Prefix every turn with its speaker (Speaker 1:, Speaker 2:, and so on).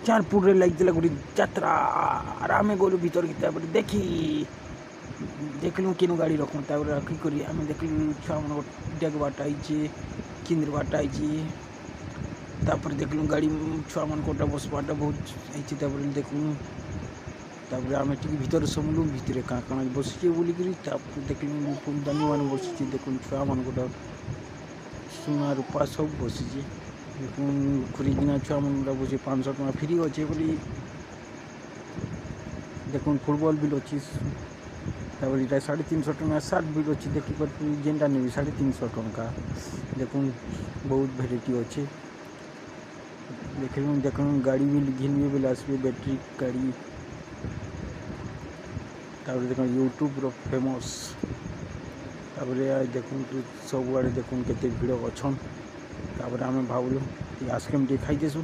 Speaker 1: चारपुर रे लगी गोटे यात्रा आर आम गलु भीतर के देखी देखलु केनु गाड़ी रखूँ रखी कर आम देखलु छुआ मन डेगवाटा किंद्र बाटा देखलु गाड़ी छुआ मन कोटा बसवाटा बहुत देखलु आम टी भीतर समलु भितर क्या क्या बसचे बोलिक देखलु फुलदानी मान बस देखुन छुआ मन गोटा सुना रूपा सब बसी खुरीकिना छुआ मन बस 500 टका फ्री अच्छे बोली देखुन फुटबॉल बिल अच्छी तापर इटा 350 टका सार्ट बिल अच्छी देखिक जेनटा नहीं 350 टका देखुन बहुत भेराइटी अच्छे देखुन गाड़ी भी घिनबे बेले आसबे बैटरी गाड़ी तापर देखुन यूट्यूब रो फेमस तापर देखुन सब आड़े देखुन केते भीड़ अच्छन तापर आम भावलु आइसक्रीम टे खाई देसु।